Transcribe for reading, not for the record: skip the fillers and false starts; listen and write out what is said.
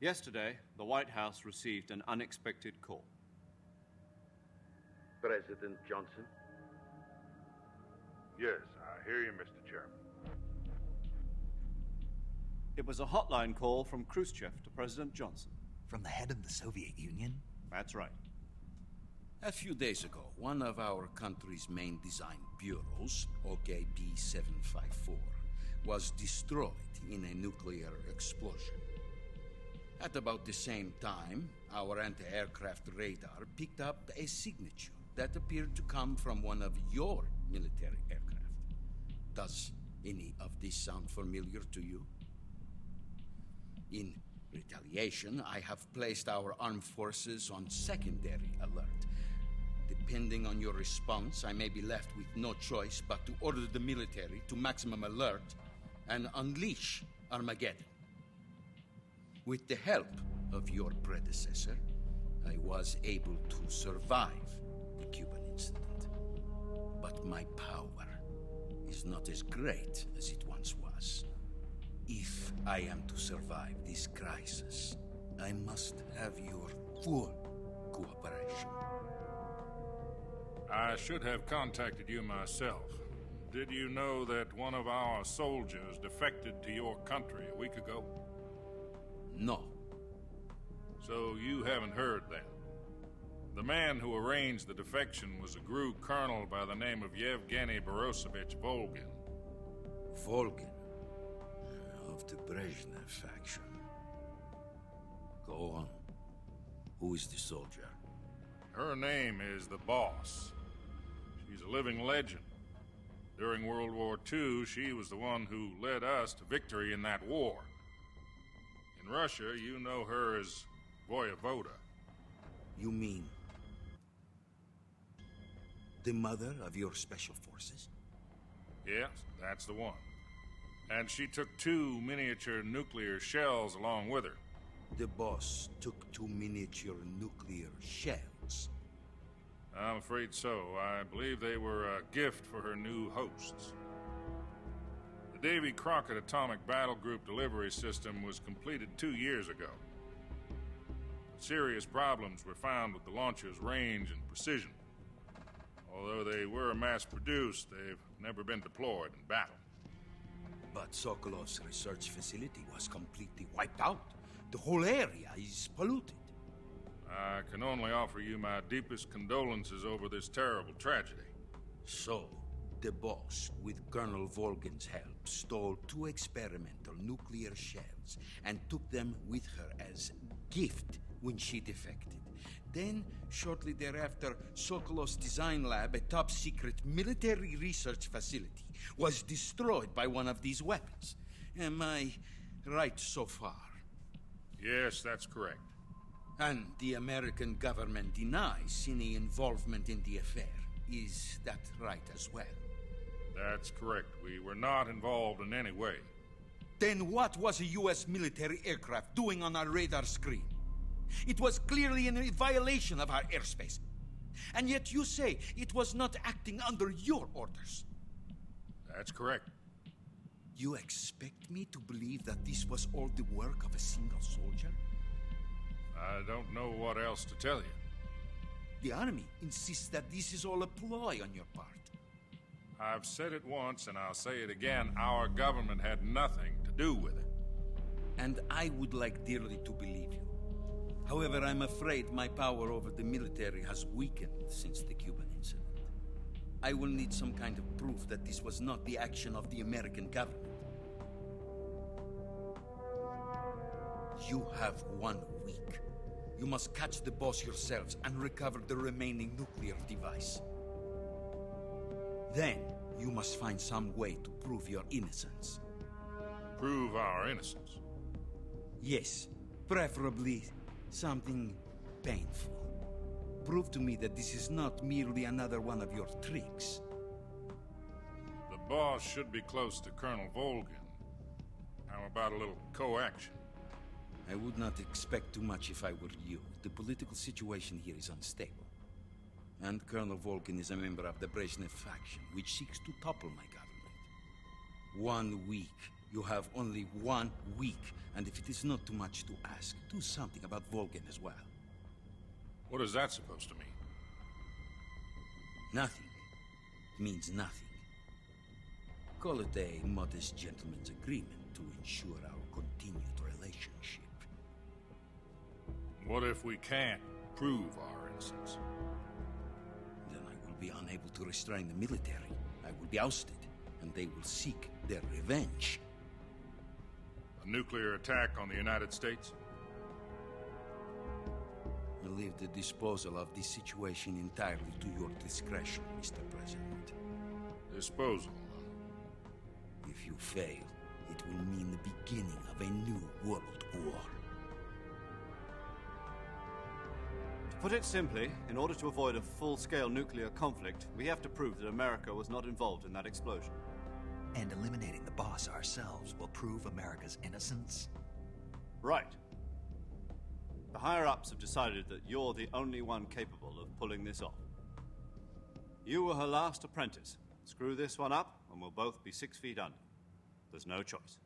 Yesterday, the White House received an unexpected call. President Johnson? Yes, I hear you, Mr. Chairman. It was a hotline call from Khrushchev to President Johnson. From the head of the Soviet Union? That's right. A few days ago, one of our country's main design bureaus, OKB 754, was destroyed in a nuclear explosion. At about the same time, our anti-aircraft radar picked up a signature that appeared to come from one of your military aircraft. Does any of this sound familiar to you? In retaliation, I have placed our armed forces on secondary alert. Depending on your response, I may be left with no choice but to order the military to maximum alert and unleash Armageddon. With the help of your predecessor, I was able to survive the Cuban incident. But my power is not as great as it once was. If I am to survive this crisis, I must have your full cooperation. I should have contacted you myself. Did you know that one of our soldiers defected to your country a week ago? No. So you haven't heard then. The man who arranged the defection was a GRU colonel by the name of Yevgeny Borisovich Volgin. Volgin? Of the Brezhnev faction. Go on. Who is the soldier? Her name is the Boss. She's a living legend. During World War II, she was the one who led us to victory in that war. In Russia, you know her as Voyevoda. You mean the mother of your special forces? Yes, that's the one. And she took 2 miniature nuclear shells along with her. The boss took 2 miniature nuclear shells. I'm afraid so. I believe they were a gift for her new hosts. The Davey Crocket Atomic Battle Group delivery system was completed 2 years ago. Serious problems were found with the launcher's range and precision. Although they were mass-produced, they've never been deployed in battle. But Sokolov's research facility was completely wiped out. The whole area is polluted. I can only offer you my deepest condolences over this terrible tragedy. So, the boss, with Colonel Volgin's help, stole 2 experimental nuclear shells and took them with her as gift when she defected. Then, shortly thereafter, Sokolov's design lab, a top-secret military research facility, was destroyed by one of these weapons. Am I right so far? Yes, that's correct. And the American government denies any involvement in the affair. Is that right as well? That's correct. We were not involved in any way. Then what was a U.S. military aircraft doing on our radar screen? It was clearly in violation of our airspace. And yet you say it was not acting under your orders. That's correct. You expect me to believe that this was all the work of a single soldier? I don't know what else to tell you. The army insists that this is all a ploy on your part. I've said it once and I'll say it again. Our government had nothing to do with it. And I would like dearly to believe you. However, I'm afraid my power over the military has weakened since the Cuban incident. I will need some kind of proof that this was not the action of the American government. You have 1 week. You must catch the boss yourselves and recover the remaining nuclear device. Then, you must find some way to prove your innocence. Prove our innocence? Yes, preferably something painful. Prove to me that this is not merely another one of your tricks. The boss should be close to Colonel Volgin. How about a little co-action? I would not expect too much if I were you. The political situation here is unstable. And Colonel Volgin is a member of the Brezhnev faction, which seeks to topple my government. 1 week You have only 1 week, and if it is not too much to ask, do something about Volgin as well. What is that supposed to mean? Nothing. It means nothing. Call it a modest gentleman's agreement to ensure our continued relationship. What if we can't prove our innocence? Then I will be unable to restrain the military. I will be ousted, and they will seek their revenge. A nuclear attack on the United States? I leave the disposal of this situation entirely to your discretion, Mr. President. Disposal? If you fail, it will mean the beginning of a new world war. To put it simply, in order to avoid a full-scale nuclear conflict, we have to prove that America was not involved in that explosion. And eliminating the boss ourselves will prove America's innocence? Right. The higher-ups have decided that you're the only one capable of pulling this off. You were her last apprentice. Screw this one up, and we'll both be 6 feet under. There's no choice.